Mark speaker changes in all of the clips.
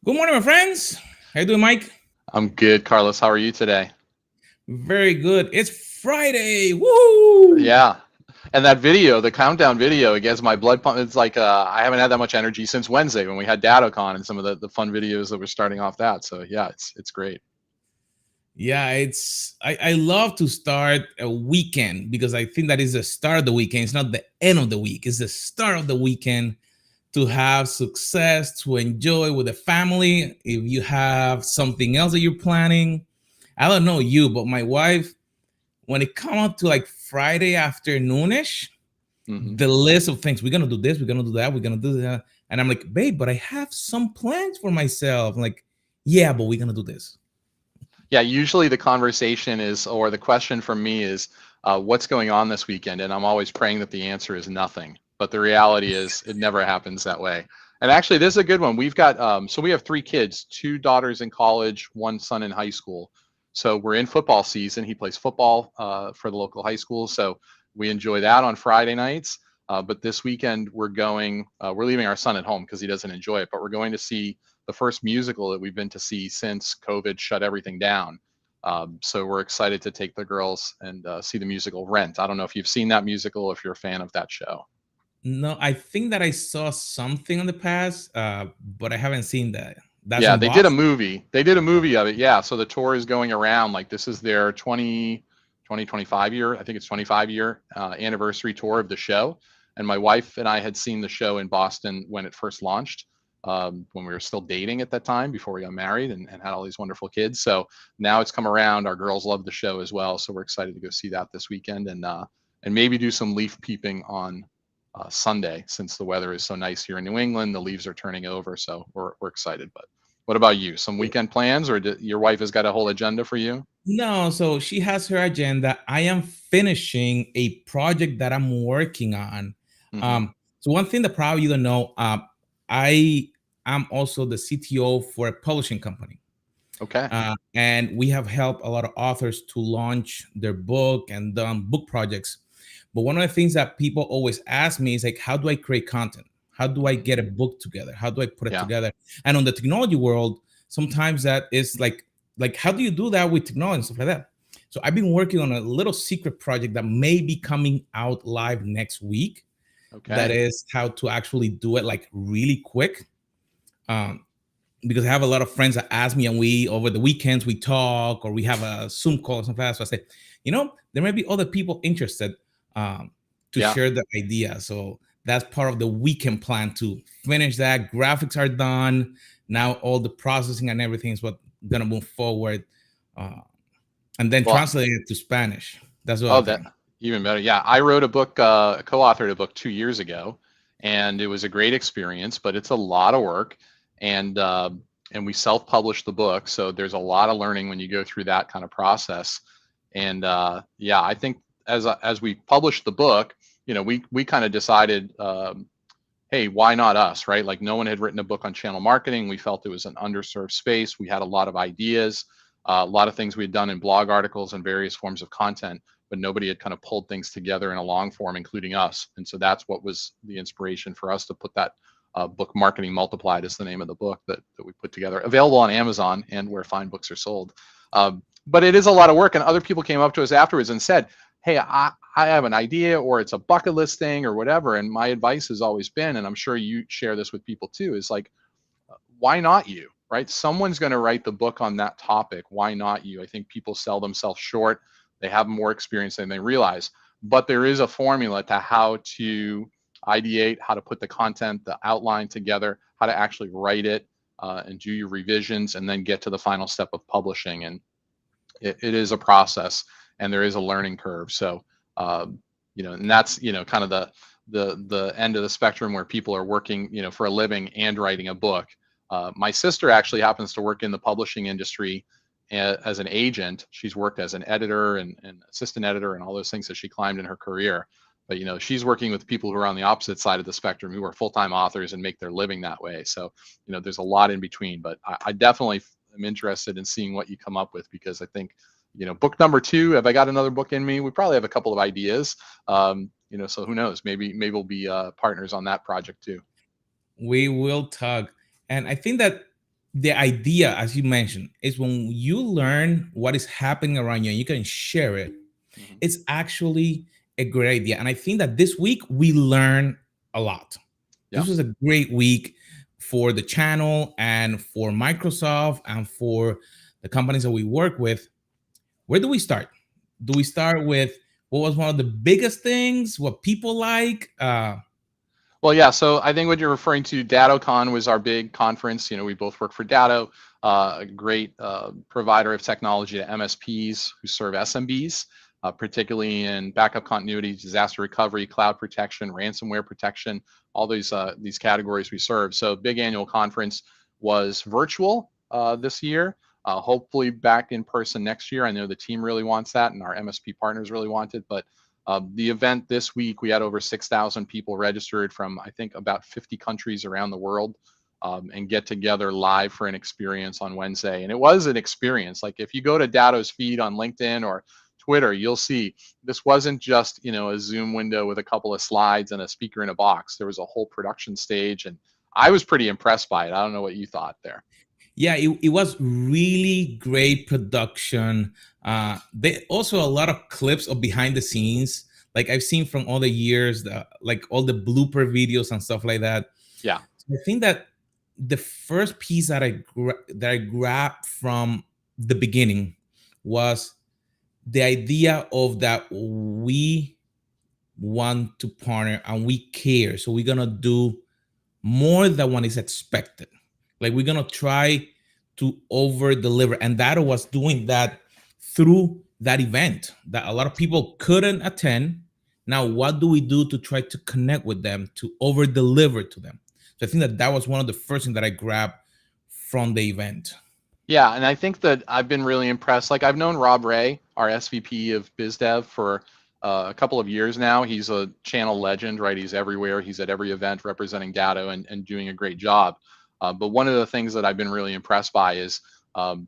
Speaker 1: Good morning, my friends. How you doing, Mike?
Speaker 2: I'm good, Carlos. How are you today?
Speaker 1: Very good. It's Friday. Woo!
Speaker 2: Yeah. And that video, the countdown video, it gets my blood pump. It's like I haven't had that much energy since Wednesday when we had DattoCon and some of the fun videos that were starting off that. So yeah, it's great.
Speaker 1: Yeah, I love to start a weekend because I think that is the start of the weekend. It's not the end of the week. It's the start of the weekend to have success, to enjoy with the family. If you have something else that you're planning, I don't know you, but my wife, when it comes up to like Friday afternoonish,
Speaker 2: Hmm.
Speaker 1: the list of things we're gonna do this, we're gonna do that, we're gonna do that, and I'm like, babe, but I have some plans for myself. I'm like, yeah, but we're gonna do this.
Speaker 2: Yeah, usually the conversation is, or the question from me is, what's going on this weekend? And I'm always praying that the answer is nothing. But the reality is, it never happens that way. And actually, this is a good one. We've got, so we have three kids, two daughters in college, one son in high school. So we're in football season. He plays football for the local high school. So we enjoy that on Friday nights. But this weekend, we're leaving our son at home because he doesn't enjoy it. But we're going to see the first musical that we've been to see since COVID shut everything down. So we're excited to take the girls and see the musical Rent. I don't know if you've seen that musical, if you're a fan of that show.
Speaker 1: No, I think that I saw something in the past, but I haven't seen that. That's
Speaker 2: Yeah,
Speaker 1: in
Speaker 2: they did a
Speaker 1: Boston.
Speaker 2: movie. They did a movie of it. Yeah, so the tour is going around. Like this is their 2025 year. I think it's 25-year anniversary tour of the show. And my wife and I had seen the show in Boston when it first launched, when we were still dating at that time before we got married and had all these wonderful kids. So now it's come around. Our girls love the show as well. So we're excited to go see that this weekend and maybe do some leaf peeping on Sunday since the weather is so nice here in New England. The leaves are turning over, so we're excited. But what about you? Some weekend plans, or your wife has got a whole agenda for you?
Speaker 1: No, so she has her agenda. I am finishing a project that I'm working on.
Speaker 2: Hmm.
Speaker 1: So one thing that probably you don't know, I am also the CTO for a publishing company.
Speaker 2: Okay.
Speaker 1: And we have helped a lot of authors to launch their book and done book projects. But one of the things that people always ask me is like, how do I create content? How do I
Speaker 2: Hmm.
Speaker 1: get a book together? How do I put it
Speaker 2: Yeah.
Speaker 1: together? And on the technology world, sometimes that is like how do you do that with technology and stuff like that? So I've been working on a little secret project that may be coming out live next week. That
Speaker 2: Okay.
Speaker 1: is how to actually do it like really quick. Um, because I have a lot of friends that ask me, and we over the weekends we talk or we have a Zoom call or something like that. So I say, there may be other people interested um, to
Speaker 2: Yeah.
Speaker 1: share the idea. So that's part of the weekend plan to finish that. Graphics are done now. All the processing and everything is what gonna move forward, uh, and then
Speaker 2: Well,
Speaker 1: translate it to Spanish. That's the
Speaker 2: oh,
Speaker 1: other
Speaker 2: that
Speaker 1: thing.
Speaker 2: even better. Yeah, I wrote a book, co-authored a book 2 years ago, and it was a great experience, but it's a lot of work, and uh, and we self-published the book, so there's a lot of learning when you go through that kind of process. And yeah, I think as we published the book, we kind of decided, hey, why not us, right? Like no one had written a book on channel marketing. We felt it was an underserved space. We had a lot of ideas, a lot of things we had done in blog articles and various forms of content, but nobody had kind of pulled things together in a long form, including us. And so that's what was the inspiration for us to put that book, Marketing Multiplied is the name of the book that we put together, available on Amazon and where fine books are sold. But it is a lot of work. And other people came up to us afterwards and said, hey, I have an idea, or it's a bucket list thing or whatever. And my advice has always been, and I'm sure you share this with people too, is like, why not you, right? Someone's going to write the book on that topic. Why not you? I think people sell themselves short. They have more experience than they realize. But there is a formula to how to ideate, how to put the content, the outline together, how to actually write it, and do your revisions, and then get to the final step of publishing. And it is a process, and there is a learning curve. So and that's kind of the end of the spectrum where people are working for a living and writing a book. My sister actually happens to work in the publishing industry as an agent. She's worked as an editor and assistant editor and all those things that she climbed in her career. But she's working with people who are on the opposite side of the spectrum, who are full-time authors and make their living that way. So there's a lot in between. But I definitely am interested in seeing what you come up with, because I think book number two, have I got another book in me? We probably have a couple of ideas. So who knows? Maybe we'll be partners on that project too.
Speaker 1: We will talk, and I think that the idea, as you mentioned, is when you learn what is happening around you and you can share it,
Speaker 2: Mhm.
Speaker 1: it's actually a great idea. And I think that this week we learned a lot.
Speaker 2: Yeah.
Speaker 1: This was a great week for the channel and for Microsoft and for the companies that we work with. Where do we start? Do we start with what was one of the biggest things, what people like?
Speaker 2: Well, yeah. So I think what you're referring to, DattoCon was our big conference. We both work for Datto, a great provider of technology to MSPs who serve SMBs, particularly in backup continuity, disaster recovery, cloud protection, ransomware protection, all these categories we serve. So big annual conference was virtual this year. Hopefully back in person next year. I know the team really wants that, and our MSP partners really want it, but the event this week, we had over 6,000 people registered from, I think, about 50 countries around the world, and get together live for an experience on Wednesday. And it was an experience. Like if you go to Datto's feed on LinkedIn or Twitter, you'll see this wasn't just, a Zoom window with a couple of slides and a speaker in a box. There was a whole production stage, and I was pretty impressed by it. I don't know what you thought there.
Speaker 1: Yeah, it was really great production. They also a lot of clips of behind the scenes, like I've seen from all the years, like all the blooper videos and stuff like that.
Speaker 2: Yeah.
Speaker 1: So I think that the first piece that I grabbed from the beginning was the idea of that we want to partner and we care, so we're gonna do more than what is expected. Like we're gonna try to over deliver, and that was doing that through that event that a lot of people couldn't attend. Now, what do we do to try to connect with them to over deliver to them? So I think that that was one of the first things that I grabbed from the event.
Speaker 2: Yeah, and I think that I've been really impressed. Like I've known Rob Ray, our SVP of Biz Dev, for a couple of years now. He's a channel legend, right? He's everywhere. He's at every event representing Datto and doing a great job. But one of the things that I've been really impressed by is um,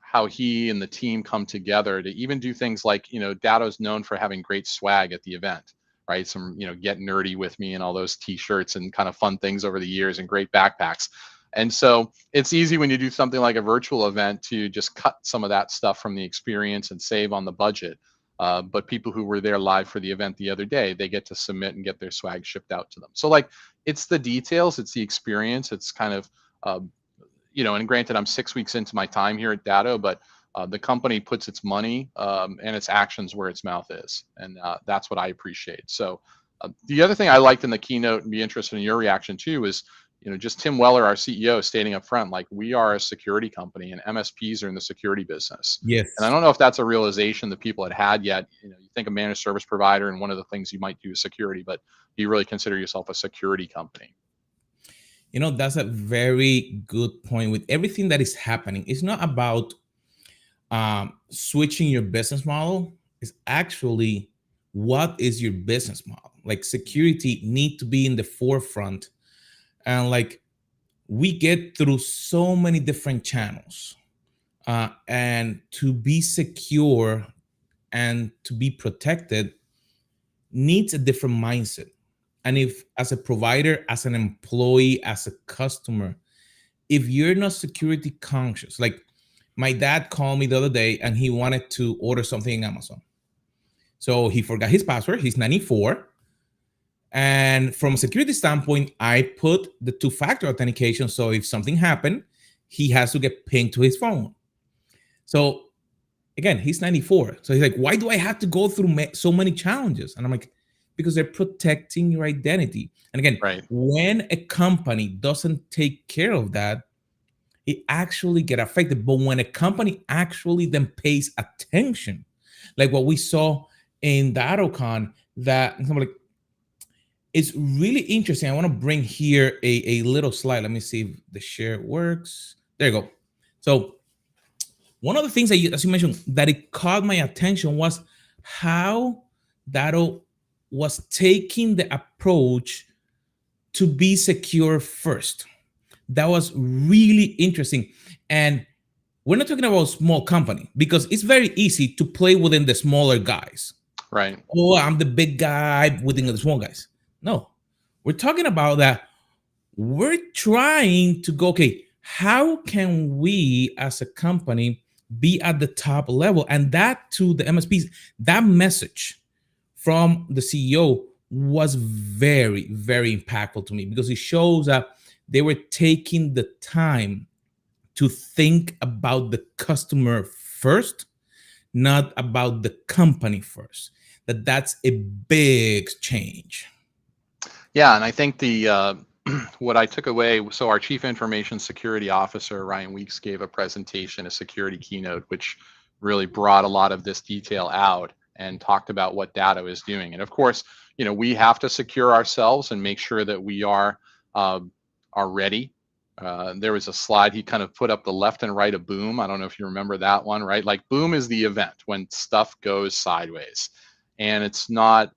Speaker 2: how he and the team come together to even do things like, Datto's known for having great swag at the event, right? Some, get nerdy with me and all those t-shirts and kind of fun things over the years and great backpacks. And so it's easy when you do something like a virtual event to just cut some of that stuff from the experience and save on the budget. But people who were there live for the event the other day, they get to submit and get their swag shipped out to them. So like, it's the details, it's the experience, it's kind of, uh, and granted, I'm 6 weeks into my time here at Datto, but the company puts its money and its actions where its mouth is, and that's what I appreciate. So the other thing I liked in the keynote, and be interested in your reaction too, is just Tim Weller, our CEO, stating up front, like, we are a security company and MSPs are in the security business. And I
Speaker 1: Yes.
Speaker 2: don't know if that's a realization that people had yet. You think a managed service provider, and one of the things you might do is security, but do you really consider yourself a security company?
Speaker 1: That's a very good point. With everything that is happening, it's not about switching your business model. It's actually what is your business model. Like security need to be in the forefront, and like we get through so many different channels, and to be secure and to be protected needs a different mindset. And if as a provider, as an employee, as a customer, if you're not security conscious, like my dad called me the other day and he wanted to order something in Amazon. So he forgot his password. He's 94. And from a security standpoint, I put the two-factor authentication. So if something happened, he has to get pinged to his phone. So again, he's 94. So he's like, why do I have to go through so many challenges? And I'm like, because they're protecting your identity. And again,
Speaker 2: Right.
Speaker 1: when a company doesn't take care of that, it actually get affected. But when a company actually then pays attention, like what we saw in the AutoCon, that somebody like, it's really interesting. I want to bring here a little slide. Let me see if the share works. There you go. So one of the things that as you mentioned, that it caught my attention was how Datto was taking the approach to be secure first. That was really interesting. And we're not talking about a small company because it's very easy to play within the smaller guys.
Speaker 2: Right.
Speaker 1: Oh, I'm the big guy within the small guys. No, we're talking about that. We're trying to go, okay, how can we as a company be at the top level? And that to the MSPs, that message from the CEO was very, very impactful to me because it shows that they were taking the time to think about the customer first, not about the company first. That's a big change.
Speaker 2: Yeah, and I think the what I took away. So our Chief Information Security Officer Ryan Weeks gave a presentation, a security keynote, which really brought a lot of this detail out and talked about what Datto is doing. And of course, we have to secure ourselves and make sure that we uh, are ready. There was a slide he kind of put up the left and right of boom. I don't know if you remember that one, right? Like boom is the event when stuff goes sideways, and it's not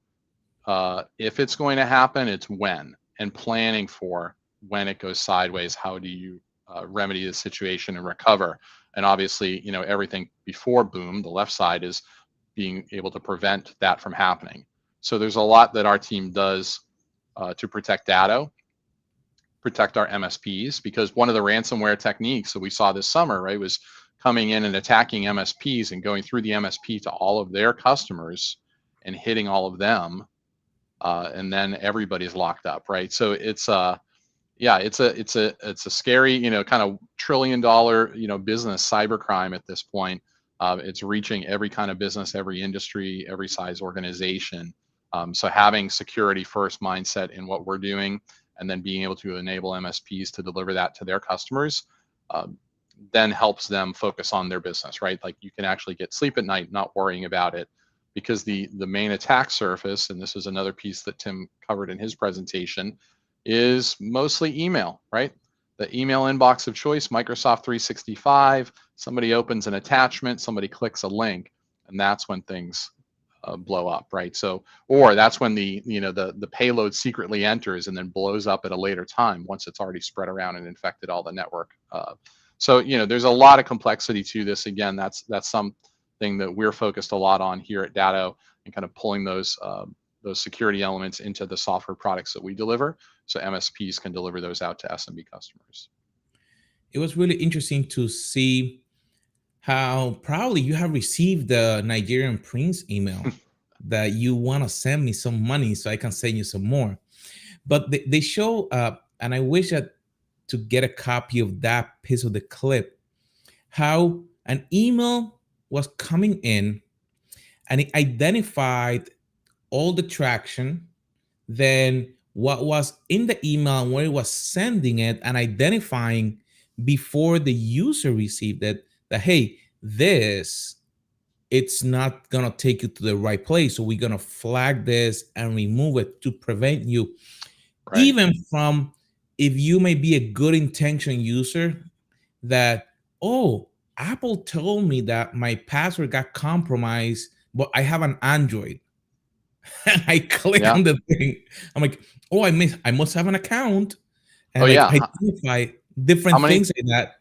Speaker 2: if it's going to happen, it's when, and planning for when it goes sideways. How do you remedy the situation and recover? And obviously, everything before boom, the left side, is being able to prevent that from happening. So there's a lot that our team does to protect data, protect our MSPs, because one of the ransomware techniques that we saw this summer, right, was coming in and attacking MSPs and going through the MSP to all of their customers and hitting all of them, and then everybody's locked up, right? So it's yeah, it's a scary, kind of $1 trillion, business, cybercrime at this point. It's reaching every kind of business, every industry, every size organization. So having security first mindset in what we're doing, and then being able to enable MSPs to deliver that to their customers, then helps them focus on their business, right? Like you can actually get sleep at night, not worrying about it, because the main attack surface, and this is another piece that Tim covered in his presentation, is mostly email, right? The email inbox of choice, Microsoft 365. Somebody opens an attachment, somebody clicks a link, and that's when things blow up, right? So, or that's when the payload secretly enters and then blows up at a later time once it's already spread around and infected all the network. So there's a lot of complexity to this. Again, that's something that we're focused a lot on here at Datto, and kind of pulling those security elements into the software products that we deliver, so MSPs can deliver those out to SMB customers.
Speaker 1: It was really interesting to see how proudly you have received the Nigerian Prince email that you want to send me some money so I can send you some more. But they show, and I wish that to get a copy of that piece of the clip, how an email was coming in and it identified all the traction, then what was in the email and where it was sending it, and identifying before the user received it that, hey, this, it's not going to take you to the right place. So we're going to flag this and remove it to prevent you,
Speaker 2: Right.
Speaker 1: even from, if you may be a good intention user, that, oh, Apple told me that my password got compromised, but I have an Android. I click
Speaker 2: Yeah.
Speaker 1: on the thing. I'm like, oh, I must have an account,
Speaker 2: Oh
Speaker 1: and like
Speaker 2: yeah.
Speaker 1: identify
Speaker 2: How
Speaker 1: different
Speaker 2: many
Speaker 1: things like that.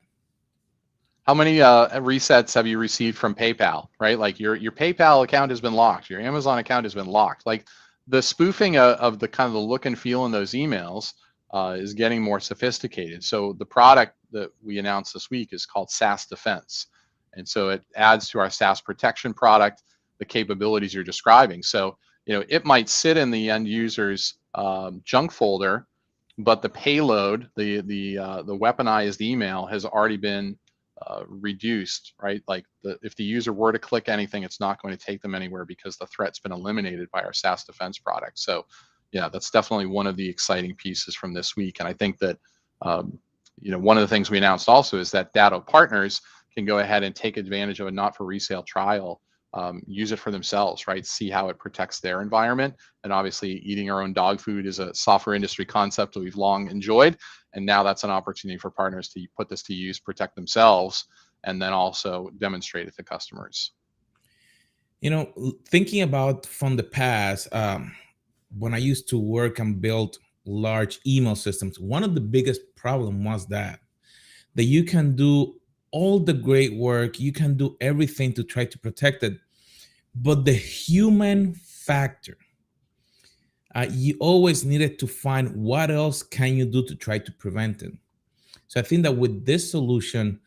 Speaker 2: how many resets have you received from PayPal? Right, like your PayPal account has been locked, your Amazon account has been locked. Like the spoofing of the kind of the look and feel in those emails is getting more sophisticated. So the product that we announced this week is called SaaS Defense, and so it adds to our SaaS protection product the capabilities you're describing. So it might sit in the end user's junk folder, but the payload, the weaponized email, has already been reduced, right? Like if the user were to click anything, it's not going to take them anywhere because the threat's been eliminated by our SaaS Defense product. So, yeah, that's definitely one of the exciting pieces from this week. And I think that, one of the things we announced also is that Datto partners can go ahead and take advantage of a not for resale trial, use it for themselves, right? See how it protects their environment. And obviously, eating our own dog food is a software industry concept that we've long enjoyed. And now that's an opportunity for partners to put this to use, protect themselves, and then also demonstrate it to customers.
Speaker 1: Thinking about from the past, when I used to work and build large email systems, one of the biggest problem was that you can do all the great work, you can do everything to try to protect it, but the human factor, you always needed to find what else can you do to try to prevent it. So I think that with this solution,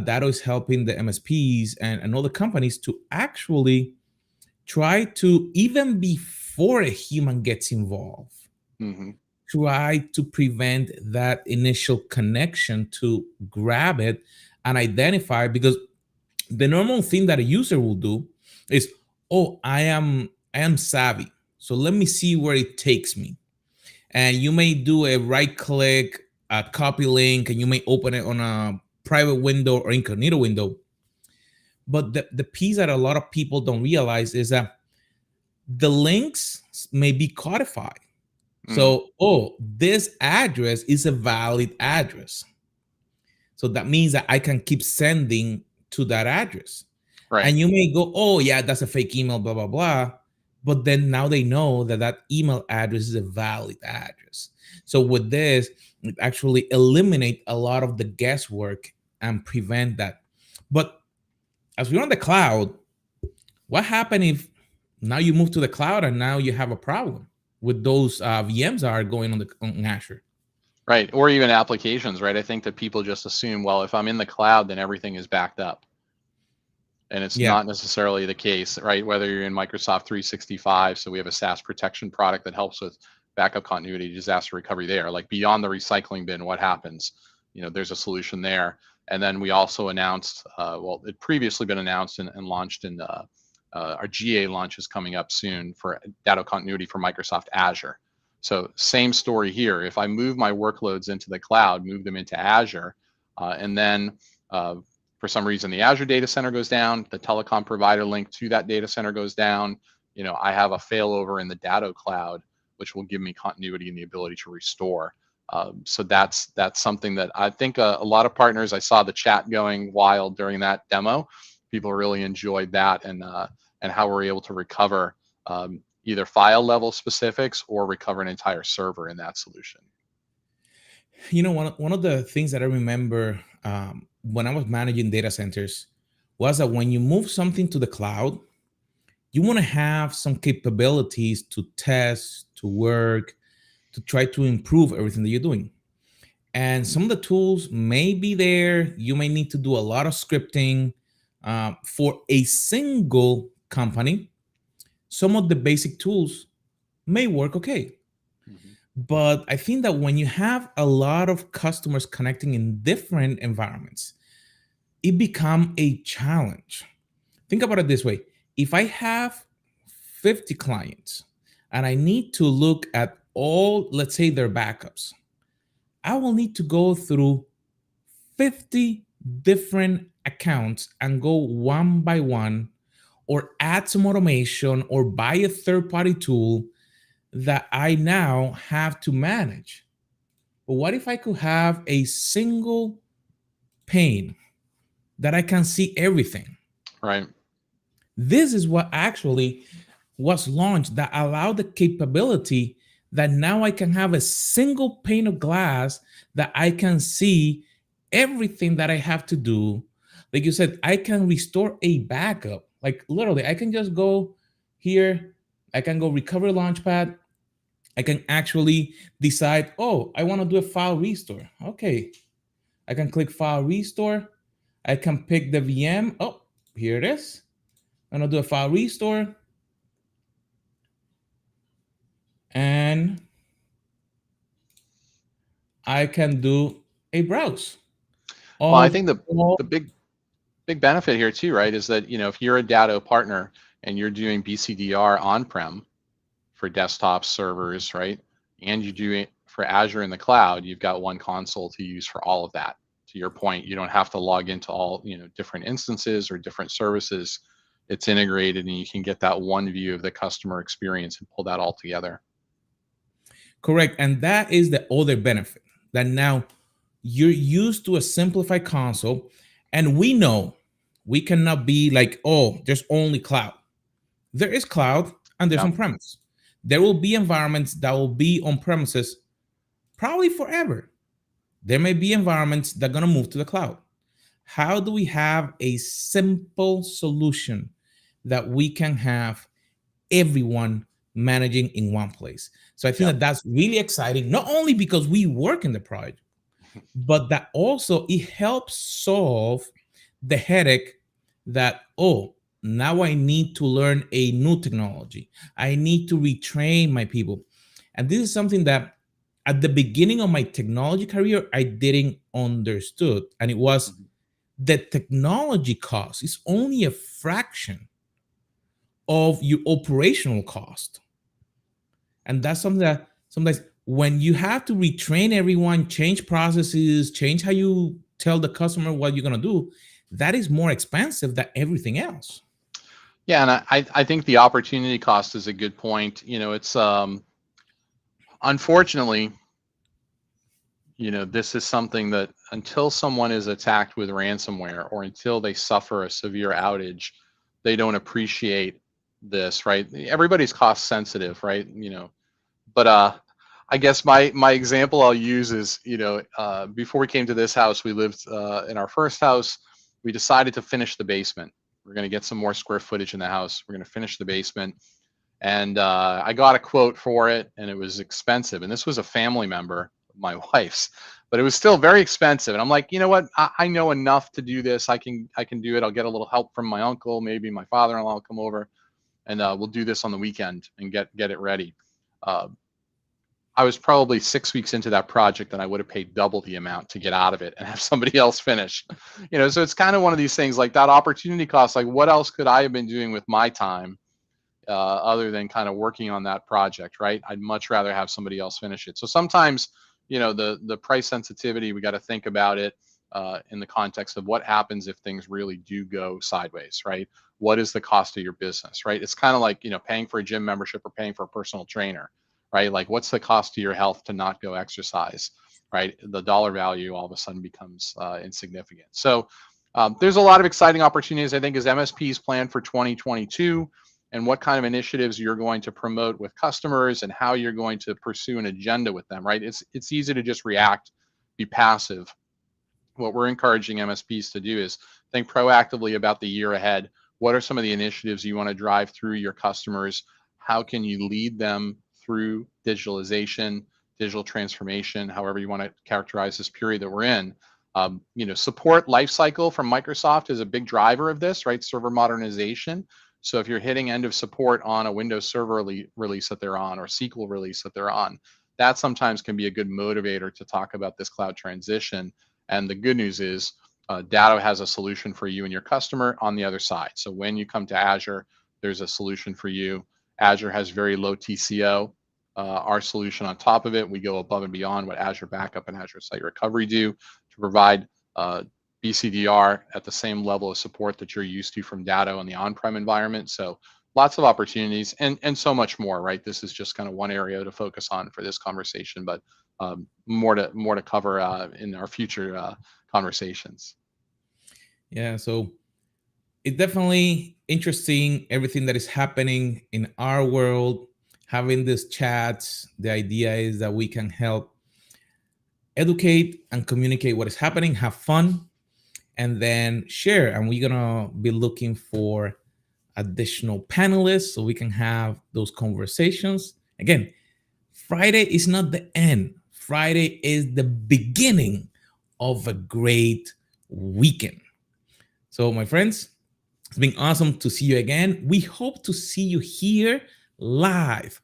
Speaker 1: Datto is helping the MSPs and other companies to actually try to, even before a human gets involved,
Speaker 2: Hmm.
Speaker 1: try to prevent that initial connection to grab it and identify, because the normal thing that a user will do is, oh, I am savvy, so let me see where it takes me. And you may do a right click, a copy link, and you may open it on a private window or incognito window. But the piece that a lot of people don't realize is that the links may be codified.
Speaker 2: Mm.
Speaker 1: So, oh, this address is a valid address. So that means that I can keep sending to that address.
Speaker 2: Right.
Speaker 1: And you may go, oh, yeah, that's a fake email, blah, blah, blah. But then now they know that that email address is a valid address. So with this, it actually eliminate a lot of the guesswork and prevent that. But as we're on the cloud, what happened if now you move to the cloud and now you have a problem with those VMs are going on Azure?
Speaker 2: Right. Or even applications, right? I think that people just assume, well, if I'm in the cloud, then everything is backed up. And it's
Speaker 1: Yeah,
Speaker 2: not necessarily the case, right? Whether you're in Microsoft 365, so we have a SaaS protection product that helps with backup continuity, disaster recovery there. Like beyond the recycling bin, what happens? There's a solution there. And then we also announced, well, it previously been announced and launched in our GA launch is coming up soon for data continuity for Microsoft Azure. So same story here. If I move my workloads into the cloud, move them into Azure, and then uh, for some reason the Azure data center goes down, the telecom provider link to that data center goes down, I have a failover in the Datto cloud, which will give me continuity and the ability to restore. So that's something that I think a lot of partners. I saw the chat going wild during that demo. People really enjoyed that, and how we're able to recover either file level specifics or recover an entire server in that solution.
Speaker 1: one of the things that I remember when I was managing data centers was that when you move something to the cloud, you want to have some capabilities to test, to work, to try to improve everything that you're doing. And some of the tools may be there. You may need to do a lot of scripting for a single company. Some of the basic tools may work okay.
Speaker 2: Mhm.
Speaker 1: But I think that when you have a lot of customers connecting in different environments, it become a challenge. Think about it this way. If I have 50 clients and I need to look at all, let's say, their backups, I will need to go through 50 different accounts and go one by one, or add some automation or buy a third party tool that I now have to manage. But what if I could have a single pane that I can see everything?
Speaker 2: Right.
Speaker 1: This is what actually was launched that allowed the capability that now I can have a single pane of glass that I can see everything that I have to do. Like you said, I can restore a backup. Like literally, I can just go here, I can go recover launchpad. I can actually decide, oh, I want to do a file restore. Okay, I can click file restore. I can pick the VM. Oh, here it is. I'm gonna do a file restore, and I can do a browse
Speaker 2: Well, I
Speaker 1: of
Speaker 2: think the
Speaker 1: all.
Speaker 2: big benefit here too, right, is that if you're a Datto partner and you're doing BCDR on-prem for desktop servers, right, and you do it for Azure in the cloud, you've got one console to use for all of that. To your point, you don't have to log into all different instances or different services. It's integrated, and you can get that one view of the customer experience and pull that all together.
Speaker 1: Correct. And that is the other benefit, that now you're used to a simplified console. And we know we cannot be like, oh, there's only cloud. There is cloud and there's
Speaker 2: Yeah.
Speaker 1: on premise. There will be environments that will be on premises probably forever. There may be environments that are going to move to the cloud. How do we have a simple solution that we can have everyone managing in one place? So I think
Speaker 2: Yeah.
Speaker 1: that that's really exciting, not only because we work in the project, but that also it helps solve the headache that, oh, now I need to learn a new technology. I need to retrain my people. And this is something that at the beginning of my technology career, I didn't understood. And it was
Speaker 2: Mhm.
Speaker 1: the technology cost is only a fraction of your operational cost. And that's something that sometimes when you have to retrain everyone, change processes, change how you tell the customer what you're going to do, that is more expensive than everything else.
Speaker 2: Yeah, and I think the opportunity cost is a good point. It's unfortunately, this is something that until someone is attacked with ransomware or until they suffer a severe outage, they don't appreciate this, right? Everybody's cost sensitive, right? But I guess my example I'll use is, before we came to this house, we lived in our first house. We decided to finish the basement. We're going to get some more square footage in the house. We're going to finish the basement. And I got a quote for it, and it was expensive. And this was a family member of my wife's, but it was still very expensive. And I'm like, you know what? I know enough to do this. I can do it. I'll get a little help from my uncle, maybe my father-in-law will come over, and we'll do this on the weekend and get it ready. Uh, I was probably 6 weeks into that project and I would have paid double the amount to get out of it and have somebody else finish. So it's kind of one of these things like that opportunity cost. Like, what else could I have been doing with my time other than kind of working on that project, right? I'd much rather have somebody else finish it. So sometimes, the price sensitivity, we got to think about it in the context of what happens if things really do go sideways, right? What is the cost of your business, right? It's kind of like, paying for a gym membership or paying for a personal trainer, right? Like, what's the cost to your health to not go exercise, right? The dollar value all of a sudden becomes insignificant. So there's a lot of exciting opportunities, I think, as MSPs plan for 2022, and what kind of initiatives you're going to promote with customers and how you're going to pursue an agenda with them, right? It's easy to just react, be passive. What we're encouraging MSPs to do is think proactively about the year ahead. What are some of the initiatives you want to drive through your customers? How can you lead them through digitalization, digital transformation, however you want to characterize this period that we're in? Support lifecycle from Microsoft is a big driver of this, right? Server modernization. So if you're hitting end of support on a Windows Server release that they're on or SQL release that they're on, that sometimes can be a good motivator to talk about this cloud transition. And the good news is Datto has a solution for you and your customer on the other side. So when you come to Azure, there's a solution for you. Azure has very low TCO. Our solution on top of it, we go above and beyond what Azure Backup and Azure Site Recovery do to provide BCDR at the same level of support that you're used to from Datto in the on-prem environment. So lots of opportunities and so much more, right? This is just kind of one area to focus on for this conversation, but more to cover in our future conversations.
Speaker 1: Yeah, so it's definitely interesting everything that is happening in our world, having these chats. The idea is that we can help educate and communicate what is happening, have fun, and then share. And we're gonna be looking for additional panelists so we can have those conversations. Again, Friday is not the end. Friday is the beginning of a great weekend. So, my friends, it's been awesome to see you again. We hope to see you here live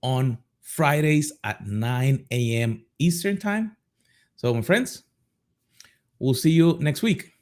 Speaker 1: on Fridays at 9 a.m. Eastern Time. So, my friends, we'll see you next week.